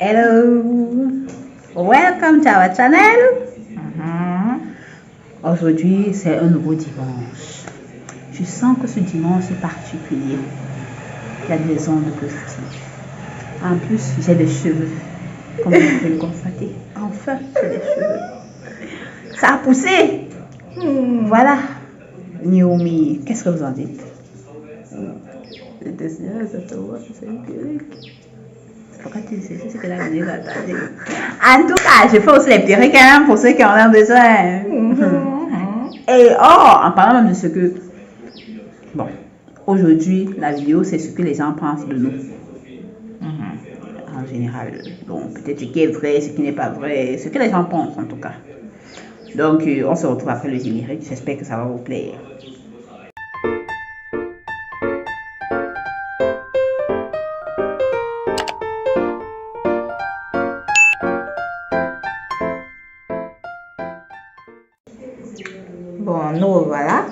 Hello, welcome to our channel. Aujourd'hui, c'est un nouveau dimanche. Je sens que ce dimanche est particulier. Il y a des ondes positives. En plus, j'ai des cheveux, comme vous pouvez le constater. Enfin, j'ai des cheveux. Ça a poussé. Voilà. Naomi, qu'est-ce que vous en dites? C'est une perruque. Pourquoi tu sais que la vidéo va tarder? En tout cas, je fais aussi les perruques pour ceux qui en ont besoin. Et en parlant même de ce que... Bon, aujourd'hui, la vidéo, c'est ce que les gens pensent de nous. En général. Donc, peut-être ce qui est vrai, ce qui n'est pas vrai, ce que les gens pensent en tout cas. Donc, on se retrouve après le générique. J'espère que ça va vous plaire. Bon, nous voilà.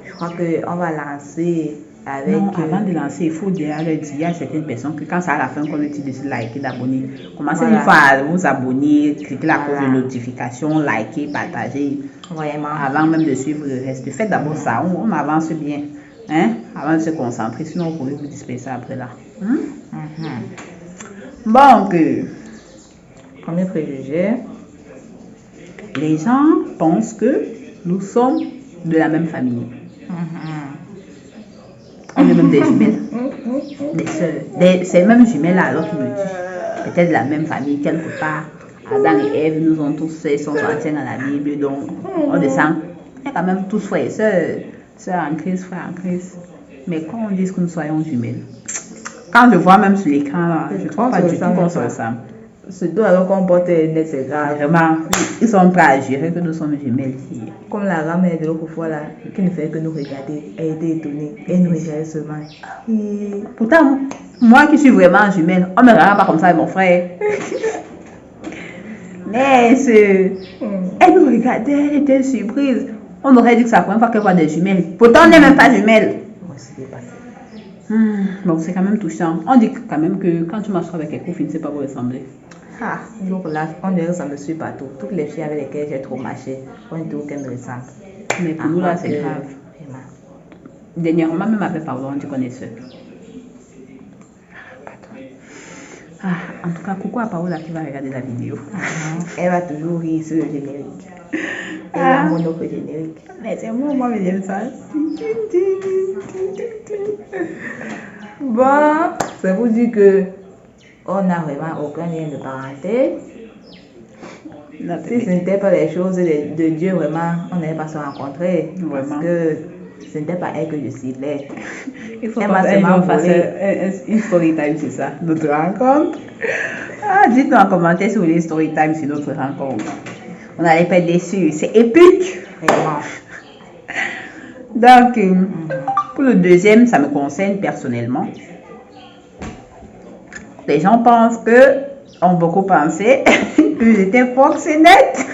Je crois qu'on va lancer avec... Non, avant de lancer, il faut déjà leur dire à certaines personnes que quand c'est à la fin qu'on dit de se liker, d'abonner, commencez une fois à vous abonner, cliquez la cloche de notification, liker, partager. Vraiment. Avant même de suivre le reste. Faites d'abord ça, on avance bien. Hein? Avant de se concentrer, sinon vous pouvez vous disperser après là. Bon, premier préjugé. Les gens pensent que nous sommes de la même famille. On est même des jumelles, des sœurs. Ces mêmes jumelles là, alors qu'ils me disent peut-être de la même famille quelque part. Adam et Ève nous ont tous fait, sont anciens dans la Bible, donc on descend. On est quand même tous frères et sœurs, sœurs en Christ, frères en Christ. Mais quand on dit que nous soyons jumelles, quand je vois même sur l'écran là, je ne trouve pas du tout qu'on se ressemble. Surtout alors qu'on porte des grave. Vraiment, ils sont prêts à jurer que nous sommes jumelles. Comme la grand-mère de l'autre fois là, qui ne fait que nous regarder, elle était étonnée, elle nous regardait seulement. Et... Pourtant, moi qui suis vraiment jumelle, on ne me regarde pas comme ça avec mon frère. Mais elle nous regardait, elle était surprise. On aurait dit que c'est la première fois qu'elle voit des jumelles. Pourtant, on n'est même pas jumelles. Bon, c'est quand même touchant. On dit quand même que quand tu marches avec quelqu'un, tu ne sais pas vous ressembler. Donc là, on ne ressemble sur partout. Toutes les filles avec lesquelles j'ai trop marché, on dit qu'elles me ressemblent. Mais pour nous là, c'est grave. Dernièrement, même avec pardon, tu connais ça. En tout cas, coucou à Paola qui va regarder la vidéo. Elle va toujours rire sur le générique. Elle a mon autre générique. Mais c'est moi, j'aime ça. Bon, ça vous dit que on n'a vraiment aucun lien de parenté. Si ce n'était pas les choses de Dieu, vraiment, on n'allait pas se rencontrer. Parce que ce n'était pas elle que je ciblais. Il faut faire une story time, c'est ça, notre rencontre. Dites-nous en commentaire si vous voulez une story time sur notre rencontre. On n'allait pas être déçus, c'est épique. Vraiment. Donc, pour le deuxième, ça me concerne personnellement. Les gens pensent ont beaucoup pensé que j'étais proxénète.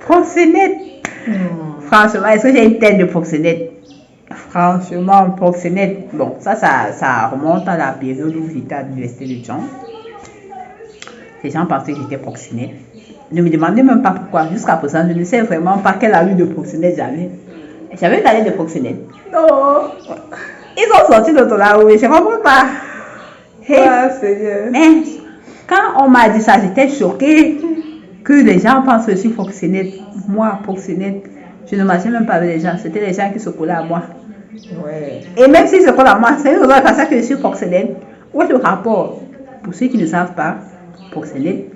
Proxénète. Franchement, est-ce que j'ai une tête de proxénète? Franchement, proxénète. Bon, ça remonte à la période où j'étais à l'université de Jean. Les gens pensaient que j'étais proxénète. Ne me demandez même pas pourquoi. Jusqu'à présent, je ne sais vraiment pas quelle allure de proxénète j'avais. J'avais une allure de proxénète. Non. Ils ont sorti d'autres là, oui, je ne comprends pas. Mais quand on m'a dit ça, j'étais choquée que les gens pensent que je suis proxénète. Moi, proxénète, je ne marchais même pas avec les gens. C'était les gens qui se collaient à moi. Ouais. Et même s'ils se collent à moi, c'est eux qui pensent que je suis proxénète. Où est le rapport? Pour ceux qui ne savent pas, proxénète,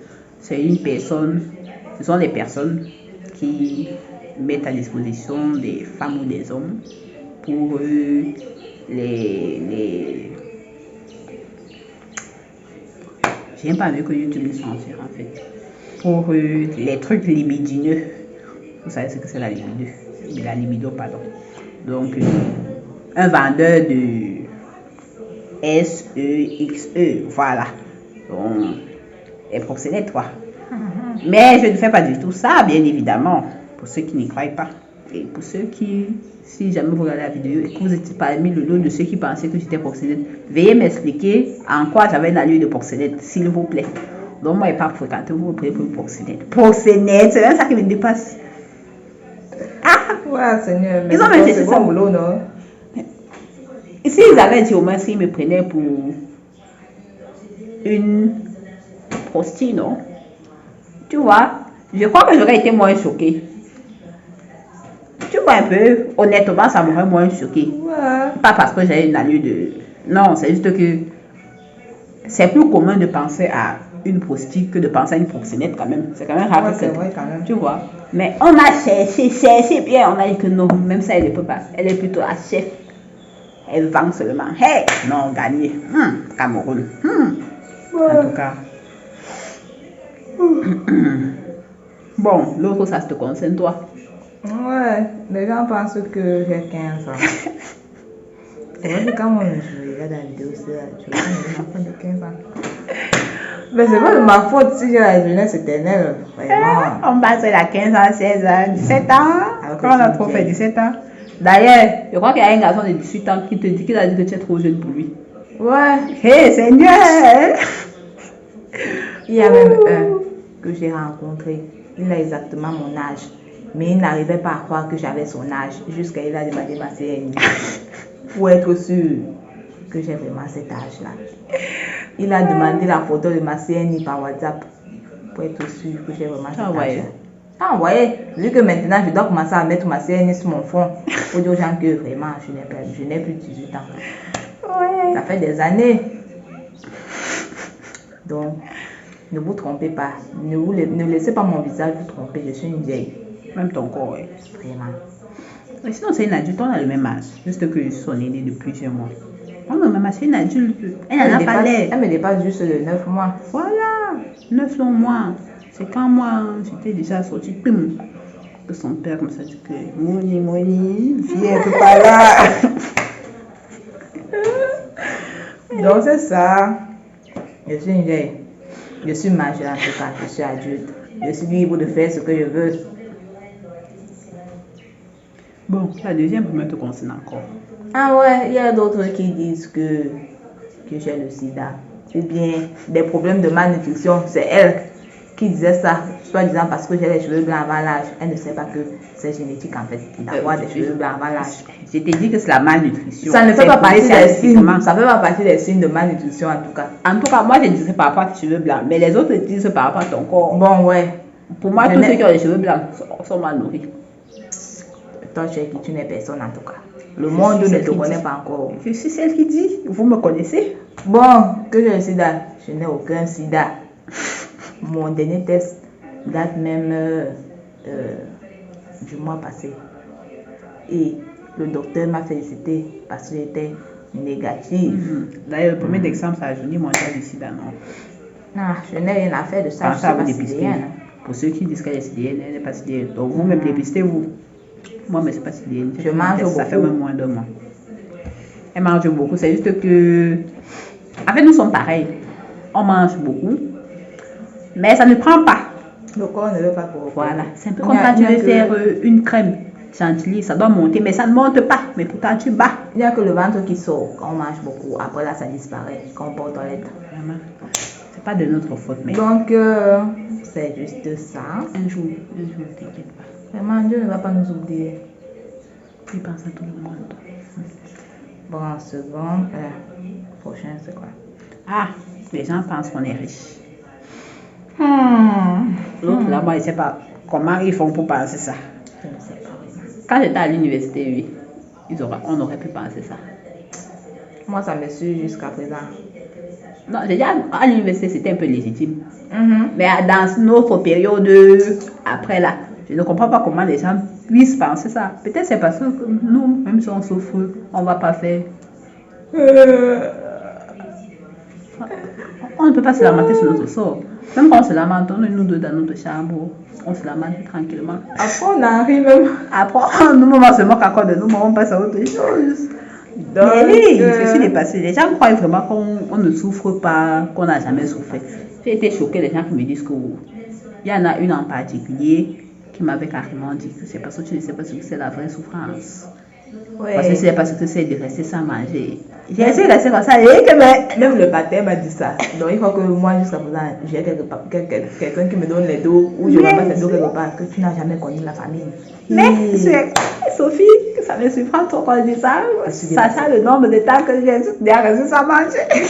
c'est une personne, ce sont les personnes qui mettent à disposition des femmes ou des hommes pour j'aime pas mieux que YouTube me censure en fait. Pour les trucs libidineux. Vous savez ce que c'est la libido, pardon. Donc, un vendeur de SEXE, voilà. Donc, est proxénète, quoi. Mais je ne fais pas du tout ça, bien évidemment, pour ceux qui n'y croient pas. Et pour ceux qui, si jamais vous regardez la vidéo et que vous êtes parmi le lot de ceux qui pensaient que j'étais proxénète, veuillez m'expliquer en quoi j'avais une allure de proxénète, s'il vous plaît. Donc moi, je n'ai pas fréquenté, vous prenez pour une proxénète. Proxénète, c'est même ça qui me dépasse. Ah, ouais, Seigneur. Ils ont même fait ça. Boulot, non? Si ils avaient dit au moins s'ils me prenaient pour une prostituée, non? Tu vois, je crois que j'aurais été moins choquée. Tu vois un peu, honnêtement, ça m'aurait moins choquée. Ouais. Pas parce que j'ai une allure de... Non, c'est juste que c'est plus commun de penser à une prostituée que de penser à une proxénète quand même. C'est quand même rare que c'est vrai quand même. Tu vois. Mais on a cherché bien, on a dit que non, même ça elle ne peut pas. Elle est plutôt la chef. Elle vend seulement. Hey, non, gagné. Cameroun. Ouais. En tout cas. Bon, l'autre, ça te concerne toi. Ouais, les gens pensent que j'ai 15 ans. C'est vrai que quand on je regarde la vidéo, je vois un enfant de 15 ans. Mais c'est pas de ma faute si j'ai la jeunesse éternelle. Vraiment. On passe à 15 ans, 16 ans, 17 ans. Quand on a trop fait 17 ans. D'ailleurs, je crois qu'il y a un garçon de 18 ans qui te dit qu'il a dit que tu es trop jeune pour lui. Ouais. Hé, Seigneur! Il y a même un que j'ai rencontré. Il a exactement mon âge. Mais il n'arrivait pas à croire que j'avais son âge. Jusqu'à il a demandé ma CNI. Pour être sûr que j'ai vraiment cet âge-là. Il a demandé la photo de ma CNI par WhatsApp. Pour être sûr que j'ai vraiment cet âge-là. Ah, vous voyez, vu que maintenant je dois commencer à mettre ma CNI sur mon front. Pour dire aux gens que vraiment je n'ai plus de 18 ans. Ouais. Ça fait des années. Donc, ne vous trompez pas. Ne laissez pas mon visage vous tromper. Je suis une vieille. Même ton corps, oui. Vraiment. Mais sinon, c'est une adulte, on a le même âge. Juste que ils sont aînés de plusieurs mois. On a le même âge, c'est une adulte. Elle n'en a pas l'air. Elle me dépasse juste de 9 mois. Voilà, 9 longs mois. C'est quand moi, j'étais déjà sortie, que son père comme ça dit que Moni, viens un peu par là. Donc c'est ça. Je suis une vieille. Je suis majeure en tout cas, je suis adulte. Je suis libre de faire ce que je veux. Bon, la deuxième pour me te concerne encore. Ah ouais, il y a d'autres qui disent que j'ai le sida. Ou bien des problèmes de malnutrition. C'est elle qui disait ça, soit disant parce que j'ai les cheveux blancs avant l'âge. Elle ne sait pas que c'est génétique en fait, d'avoir des cheveux blancs avant l'âge. Je t'ai dit que c'est la malnutrition. Ça ne fait pas partie des signes. Ça fait pas partie des signes de malnutrition en tout cas. En tout cas, moi je disais par rapport à tes cheveux blancs, mais les autres disent par rapport à ton corps. Bon, ouais. Pour moi, tous ceux qui ont les cheveux blancs sont mal nourris. Toi, tu n'es personne en tout cas. Le monde ne te connaît pas encore. Je suis celle qui dit, vous me connaissez. Bon, que j'ai le sida, je n'ai aucun sida. Mon dernier test date même du mois passé. Et le docteur m'a félicité parce que j'étais négative. D'ailleurs, le premier exemple, c'est la journée mondiale du sida, non? Non, je n'ai rien à faire de ça. Je ne suis pas sidéenne. Pour ceux qui disent qu'elle est sidéenne, elle n'est pas sidéenne. Donc vous-même dépistez-vous. Moi, mais c'est pas sidéenne. Je mange beaucoup. Ça fait même moins de mois. Elle mange beaucoup. C'est juste que... En fait, nous sommes pareils. On mange beaucoup. Mais ça ne prend pas. Le corps ne veut pas pour. Voilà. C'est un peu comme quand tu veux faire une crème chantilly. Ça doit monter, mais ça ne monte pas. Mais pourtant, tu bats. Il n'y a que le ventre qui sort quand on mange beaucoup. Après là, ça disparaît quand on va aux toilettes. Vraiment. C'est pas de notre faute. Mais... Donc, c'est juste ça. Un jour, t'inquiète pas. Vraiment, Dieu ne va pas nous oublier. Il pense à tout le monde. Bon, en second, prochain, c'est quoi? Ah, les gens pensent qu'on est riche. L'autre là-bas, il ne sait pas comment ils font pour penser ça. Je ne sais pas. Quand j'étais à l'université, oui, on aurait pu penser ça. Moi, ça me suit jusqu'à présent. Non, déjà, à l'université, c'était un peu légitime. Mais dans notre période, après là, je ne comprends pas comment les gens puissent penser ça. Peut-être c'est parce que nous, même si on souffre, on ne va pas faire. On ne peut pas se lamenter sur notre sort. Même quand on se lamente, on est nous deux dans notre chambre, on se lamente tranquillement. Après, on arrive même. Après, nous, on se moque encore de nous, mais on passe à autre chose. Donc, mais oui, ceci n'est passé. Les gens croient vraiment qu'on ne souffre pas, qu'on n'a jamais souffert. J'ai été choquée des gens qui me disent qu'il y en a une en particulier qui qui m'avait carrément dit que c'est parce que tu ne sais pas ce que c'est la vraie souffrance. Ouais. Parce que c'est parce que c'est de rester sans manger. J'ai essayé de rester comme ça et que même le pater m'a dit ça. Donc il faut que moi jusqu'à présent j'ai quelqu'un qui me donne les dos ou je ramasse les dos quelque part que tu n'as jamais connu la famille. Mais c'est Sophie, ça me surprend trop quand je dis ça. Ça le nombre de temps que j'ai resté sans manger.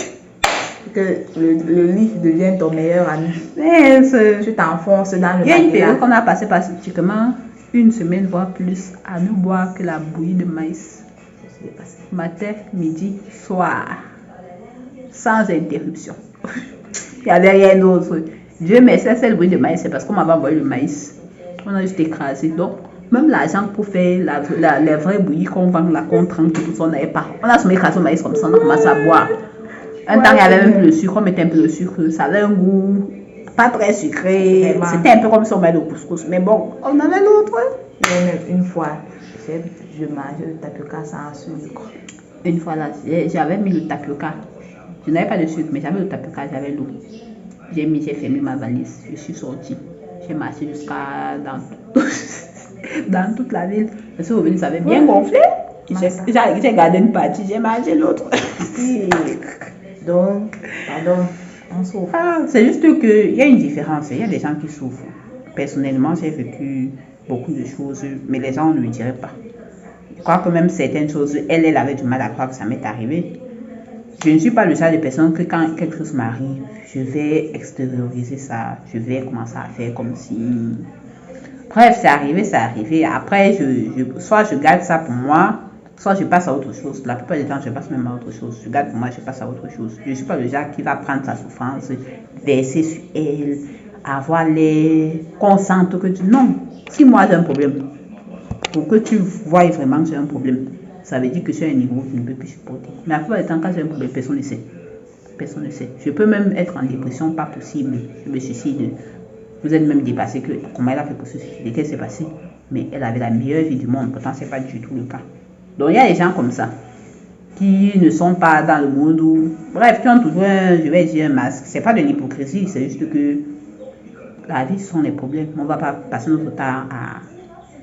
Que le lit devient ton meilleur ami. Mais tu t'enfonces dans le il y a une période qu'on a passé pratiquement une semaine, voire plus, à ne boire que la bouillie de maïs. Matin, midi, soir. Sans interruption. Il n'y avait rien d'autre. Dieu merci, cette bouillie de maïs, c'est parce qu'on m'avait envoyé le maïs. On a juste écrasé. Donc, même l'argent pour faire les vraies bouillies qu'on vend là, qu'on trempe, tout ça, on n'avait pas. On a semé écrasé le maïs comme ça, on a commencé à boire. Un temps, il y avait même plus de sucre, on mettait un peu de sucre, ça avait un goût pas très sucré. C'était un peu comme si on mettait le couscous, mais bon, on avait l'autre. Une fois, je mangeais le tapioca sans sucre. Une fois là, j'avais mis le tapioca. Je n'avais pas de sucre, mais j'avais le tapioca, j'avais l'eau. J'ai fermé ma valise, je suis sortie. J'ai marché jusqu'à dans toute la ville. Parce que ça avait bien gonflé. J'ai gardé une partie, j'ai mangé l'autre. Donc, pardon, on souffre. C'est juste qu'il y a une différence. Il y a des gens qui souffrent. Personnellement, j'ai vécu beaucoup de choses, mais les gens ne le diraient pas. Je crois que même certaines choses, elle avait du mal à croire que ça m'est arrivé. Je ne suis pas le genre de personne que quand quelque chose m'arrive, je vais extérioriser ça. Je vais commencer à faire comme si... Bref, c'est arrivé. Après, soit je garde ça pour moi, soit je passe à autre chose. La plupart des temps, je passe même à autre chose. Je garde pour moi, je passe à autre chose. Je ne suis pas le genre qui va prendre sa souffrance, verser sur elle, avoir les consentes que tu... Non, si moi j'ai un problème, pour que tu vois vraiment que j'ai un problème, ça veut dire que c'est un niveau que je ne peux plus supporter. Mais la plupart du temps, quand j'ai un problème, personne ne sait. Personne ne sait. Je peux même être en dépression, pas possible. Je me suicide. Vous êtes même dépassé que comment elle a fait pour se suicider, qu'est-ce qui s'est passé? Mais elle avait la meilleure vie du monde, pourtant c'est pas du tout le cas. Donc il y a des gens comme ça qui ne sont pas dans le monde où, bref, qui ont toujours je vais dire un masque. C'est pas de l'hypocrisie, c'est juste que la vie ce sont les problèmes. On va pas passer notre temps à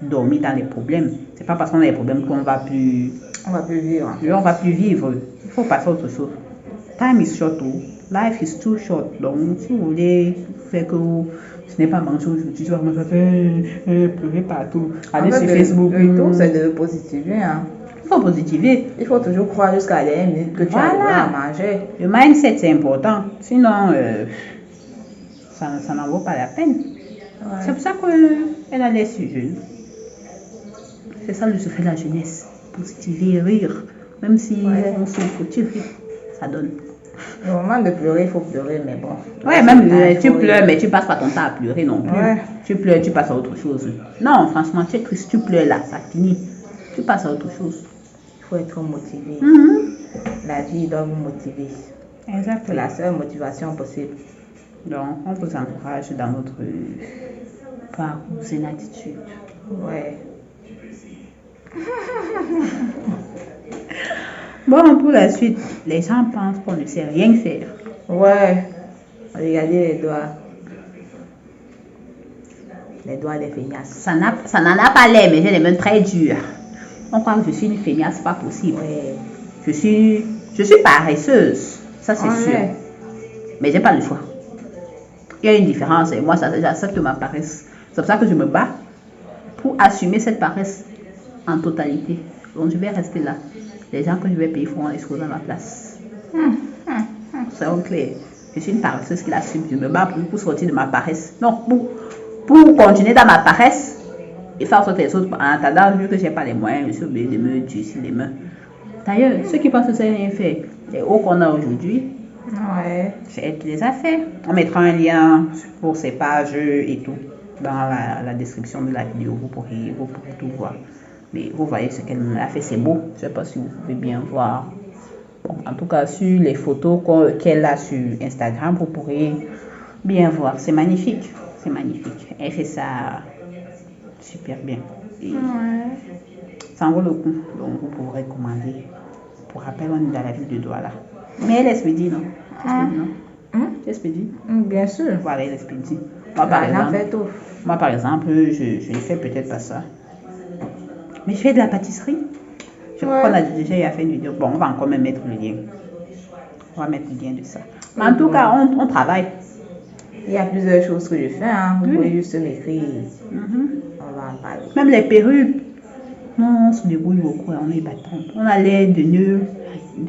dormir dans les problèmes. C'est pas parce qu'on a des problèmes qu'on va plus vivre. On va plus vivre. Il faut passer à autre chose. Time is short, life is too short. Donc si vous voulez faire que ce n'est pas manger aujourd'hui, tu vas commencer à faire pleurer partout. Aller sur Facebook. Le tout, c'est de positiver. Hein. Il faut positiver. Il faut toujours croire jusqu'à la dernière minute que tu arriveras à manger. Le mindset, c'est important. Sinon, ça n'en vaut pas la peine. Ouais. C'est pour ça qu'elle a laissé jeune. C'est ça le secret de la jeunesse. Positiver, rire. Même si on souffre, tu ris. Ça donne. Au moment de pleurer, il faut pleurer, mais bon. Ouais, même tu pleures, mais tu passes pas ton temps à pleurer non plus. Ouais. Tu pleures, tu passes à autre chose. Non, franchement, tu es triste, tu pleures là, ça finit. Tu passes à autre chose. Il faut être motivé. La vie doit vous motiver. Exactement. C'est la seule motivation possible. Donc, on vous encourage dans votre parcours et l'attitude. Ouais. Bon, pour la suite, les gens pensent qu'on ne sait rien faire. Ouais. Regardez les doigts. Les doigts des feignasses. Ça n'en a pas l'air, mais j'ai les mains très dures. On croit que je suis une feignasse, pas possible. Ouais. Je suis paresseuse, ça c'est sûr. Mais j'ai pas le choix. Il y a une différence et moi, j'accepte ma paresse. C'est pour ça que je me bats pour assumer cette paresse en totalité. Donc je vais rester là. Les gens que je vais payer feront les choses à ma place. C'est clair. Je suis une paresseuse qui l'assume. Je me bats pour sortir de ma paresse. Non, pour continuer dans ma paresse et faire sortir les autres. En attendant, vu que je n'ai pas les moyens, je suis obligée de me durcir les mains. D'ailleurs, ceux qui pensent que c'est rien fait, les hauts qu'on a aujourd'hui, c'est elle qui les a fait. On mettra un lien pour ces pages et tout dans la description de la vidéo. Vous pourrez tout voir. Mais vous voyez ce qu'elle a fait, c'est beau. Je ne sais pas si vous pouvez bien voir. Bon, en tout cas, sur les photos qu'elle a sur Instagram, vous pourrez bien voir. C'est magnifique. C'est magnifique. Elle fait ça super bien. Et ça en vaut le coup. Donc, vous pourrez commander. Pour rappel, on est dans la ville de Douala. Mais elle expédie, non? Tu expédies? Bien sûr. Voilà, elle expédie. Moi, par exemple, je ne fais peut-être pas ça. Mais je fais de la pâtisserie. Je crois qu'on a déjà fait une vidéo. Bon, on va encore même mettre le lien. On va mettre le lien de ça. Mais en tout cas, on travaille. Il y a plusieurs choses que je fais. Vous pouvez juste m'écrire. On va en parler. Même les perruques. On se débrouille beaucoup. On est battante. On a l'air de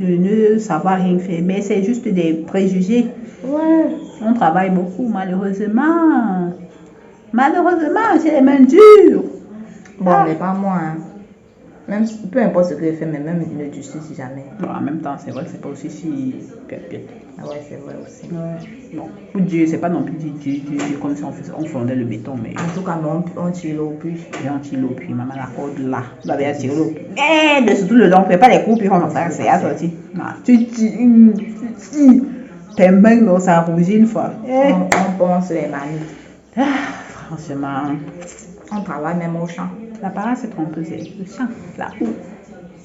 ne savoir rien faire. Mais c'est juste des préjugés. On travaille beaucoup, malheureusement. Malheureusement, j'ai les mains dures. Bon, mais pas moi. Même, peu importe ce que je fais, mais même ne du si jamais. Bon, en même temps, c'est vrai que c'est pas aussi si perpète. Ah ouais, c'est vrai aussi. Bon, pour Dieu, c'est pas non plus Dieu comme si on fondait le béton, mais... En tout cas, on tire l'eau puis. On tire l'eau puis, maman la corde là. Vous avez tiré l'eau. Mais surtout le long, on ne fait pas les coups puis on va c'est assorti. Tu tires, tes mains, ça rougit une fois. On pense les manies. Franchement. On travaille même au champ. La parade, c'est trompeuse, le champ, là où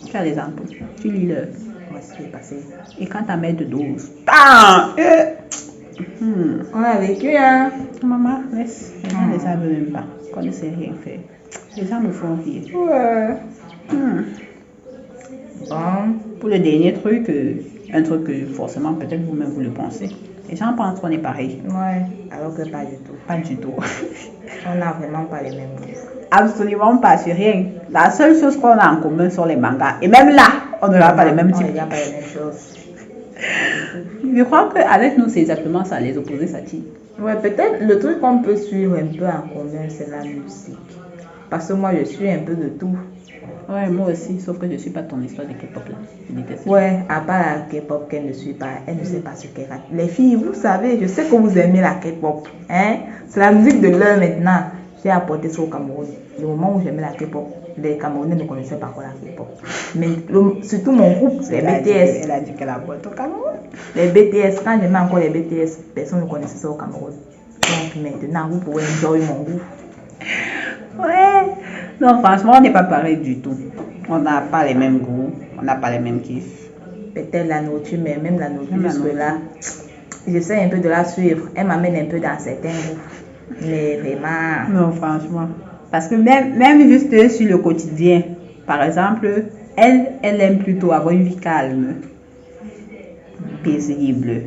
tu as les ampoules, tu lis l'heure. Et quand ta mère te dose, on a vécu, Maman, laisse. Les gens ne savent même pas qu'on ne sait rien faire. Les gens me font rire. Bon. Pour le dernier truc, un truc que forcément, peut-être vous-même vous le pensez. Les gens pensent qu'on est pareil. Alors que pas du tout. Pas du tout. On n'a vraiment pas les mêmes goûts. Absolument pas, sur rien. La seule chose qu'on a en commun sont les mangas. Et même là, on n'a pas les mêmes types. On n'a pas les mêmes choses. Je crois qu'avec nous, c'est exactement ça, les opposés s'attirent. Peut-être le truc qu'on peut suivre un peu en commun, c'est la musique. Parce que moi, je suis un peu de tout. Moi aussi, sauf que je ne suis pas ton histoire de K-pop là. À part la K-pop qu'elle ne suit pas, elle ne sait pas ce qu'elle a. Les filles, vous savez, je sais que vous aimez la K-pop. C'est la musique de l'heure maintenant. J'ai apporté ça au Cameroun. Le moment où j'aimais la K-pop, les Camerounais ne connaissaient pas quoi la K-pop. Mais surtout mon groupe, les BTS. Elle a dit qu'elle a apporté au Cameroun. Les BTS, quand j'aimais encore les BTS, personne ne connaissait ça au Cameroun. Donc maintenant, vous pouvez enjoy mon goût. Non, franchement, on n'est pas pareil du tout. On n'a pas les mêmes goûts, on n'a pas les mêmes kiffs. Peut-être la nourriture, mais même la nourriture, jusque-là, j'essaie un peu de la suivre. Elle m'amène un peu dans certains goûts. Mais vraiment... Non, franchement. Parce que même juste sur le quotidien, par exemple, elle aime plutôt avoir une vie calme, paisible.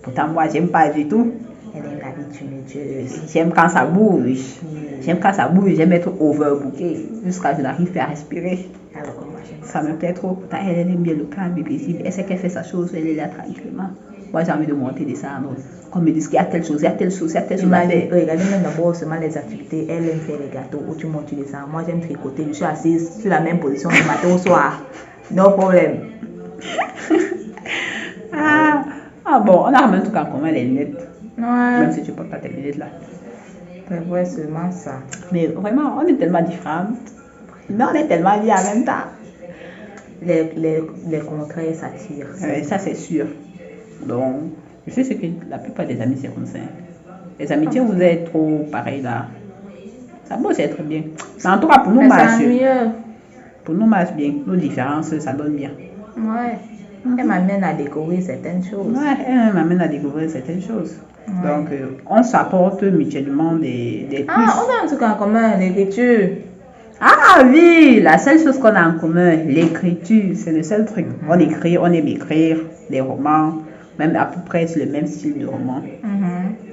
Pourtant, moi, j'aime pas du tout. Elle aime la vie tumultueuse. J'aime quand ça bouge. J'aime quand ça bouge, j'aime être overbooké jusqu'à ce que je n'arrive pas à respirer. Alors que moi, j'aime ça me plaît trop. Pourtant, elle aime bien le calme et paisible. Elle sait qu'elle fait sa chose, elle est là tranquillement. Moi, j'ai envie de monter des salons. Qu'on me dise qu'il y a telle chose, il y a telle chose, il y a telle chose à faire. Regardez même d'abord seulement les activités. Elle aime faire les gâteaux où tu montes, tu descends. Moi, j'aime tricoter. Je suis assise sur la même position du matin au soir. No problème. Bon, on a même tout en commun les lunettes. Même si tu ne portes pas tes lunettes là. C'est vrai, seulement ça. Mais vraiment, on est tellement différentes. Mais on est tellement liés en même temps. Les contraires s'attirent. Ça, c'est sûr. Donc, je sais ce que la plupart des amis, c'est comme ça. Les amitiés, vous êtes trop pareils là. Ça peut aussi être bien. Mais en tout cas, pour nous, marche. Pour nous, marche bien. Nos différences, ça donne bien. Elle m'amène à découvrir certaines choses. Elle m'amène à découvrir certaines choses. Donc, on s'apporte mutuellement des plus. On a un truc en commun, l'écriture. Oui, la seule chose qu'on a en commun, l'écriture, c'est le seul truc. On écrit, on aime écrire des romans, même à peu près c'est le même style de roman.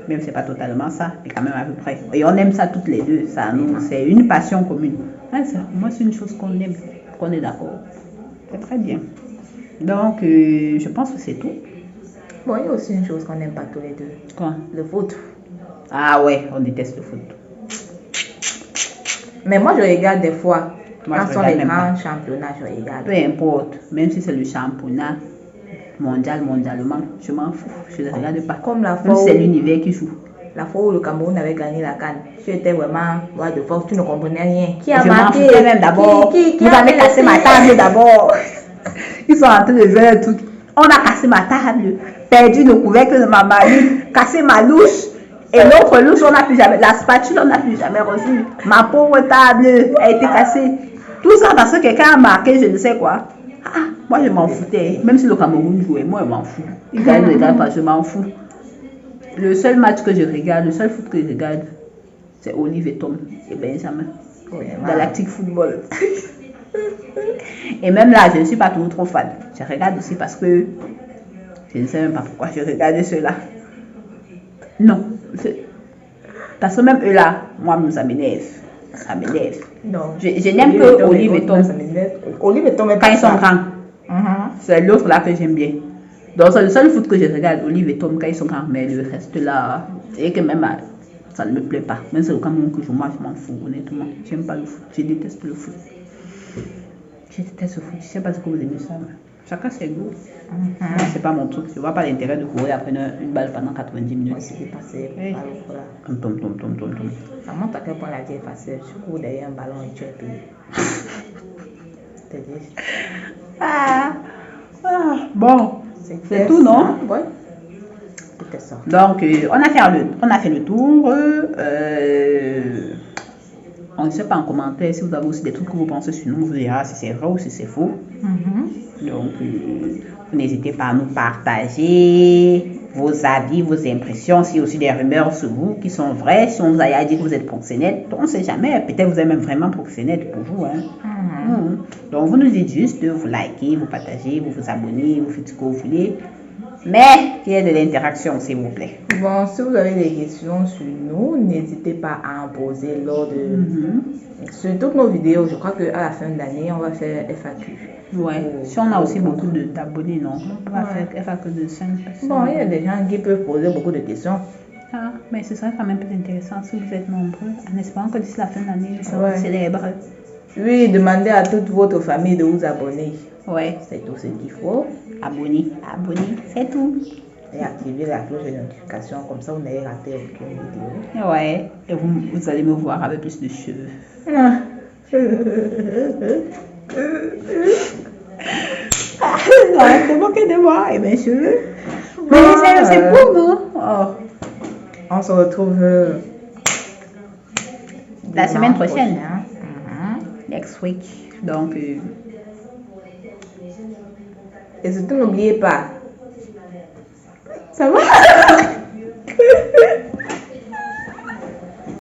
Même si c'est pas totalement ça, mais quand même à peu près. Et on aime ça toutes les deux, ça nous, c'est une passion commune. Moi, c'est une chose qu'on aime, qu'on est d'accord. C'est très bien. Donc, je pense que c'est tout. Bon, il y a aussi une chose qu'on n'aime pas tous les deux. Quoi? Le foot. On déteste le foot. Mais moi, je regarde des fois. Quand sont les grands championnats, je regarde. Peu importe, même si c'est le championnat mondialement, je m'en fous. Je ne regarde pas. Comme la fois c'est l'univers qui joue. La fois où le Cameroun avait gagné la CAN, tu étais vraiment loin de force, tu ne comprenais rien. Qui a je marqué? Je m'en même d'abord. Vous avez cassé ma table d'abord. Ils sont en train de faire un truc. On a cassé ma table, perdu le couvercle de ma marmite, cassé ma louche. Et l'autre louche, on n'a plus jamais. La spatule, on n'a plus jamais reçu. Ma pauvre table a été cassée. Tout ça parce que quelqu'un a marqué, je ne sais quoi. Moi, je m'en foutais. Même si le Cameroun jouait, moi, je m'en fous. Ils gagnent, je m'en fous. Le seul match que je regarde, le seul foot que je regarde, c'est Olive et Tom et Benjamin. Galactic Football. Et même là, je ne suis pas trop fan. Je regarde aussi parce que je ne sais même pas pourquoi je regarde cela. Non. Parce que même eux là, moi, ça m'énerve. Ça m'énerve. Non. Je n'aime que Olive et Tom. Olive et Tom, quand ils sont grands. C'est l'autre là que j'aime bien. Donc, c'est le seul foot que je regarde, Olive et Tom, quand ils sont grands. Mais le reste là, c'est que même ça ne me plaît pas. Même c'est le Cameroun que je mange, je m'en fous, honnêtement. J'aime pas le foot. Je déteste le foot. Je déteste le foot. Je sais pas ce que vous aimez ça. Mais chacun ses goûts. C'est pas mon truc. Je vois pas l'intérêt de courir après une balle pendant 90 minutes. C'est passé. Tom. Ça montre à quel point la vie est facile. Tu cours derrière un ballon et tu es payé. Bon, c'est tout, non? Oui. C'était ça. Donc, on a fait le tour. On ne sait pas en commentaire si vous avez aussi des trucs que vous pensez sur nous. Vous direz si c'est vrai ou si c'est faux. Donc, n'hésitez pas à nous partager vos avis, vos impressions, s'il y a aussi des rumeurs sur vous qui sont vraies. Si on vous a dit que vous êtes proxénète, on ne sait jamais. Peut-être vous êtes même vraiment proxénète pour vous. Donc, vous nous dites juste de vous liker, vous partager, vous abonner, vous faites ce que vous voulez. Mais qu'il y ait de l'interaction, s'il vous plaît. Bon, si vous avez des questions sur nous, n'hésitez pas à en poser lors de... Sur toutes nos vidéos, je crois qu'à la fin de l'année, on va faire FAQ. Ouais, si on a aussi beaucoup d'abonnés, non? On va faire FAQ de 5 personnes. Bon, il y a des gens qui peuvent poser beaucoup de questions. Ah, mais ce serait quand même plus intéressant si vous êtes nombreux, en espérant que d'ici la fin de l'année, nous serons célèbres. Oui, demandez à toute votre famille de vous abonner. Ouais. C'est tout ce qu'il faut. Abonnez, c'est tout. Et activez la cloche de notification, comme ça vous n'allez raté aucune vidéo. Ouais, et vous allez me voir avec plus de cheveux. Arrêtez de moquer de moi et mes cheveux. Mais c'est beau, non? On se retrouve la semaine prochaine. Next week. Donc, et surtout, n'oubliez pas. Ça va?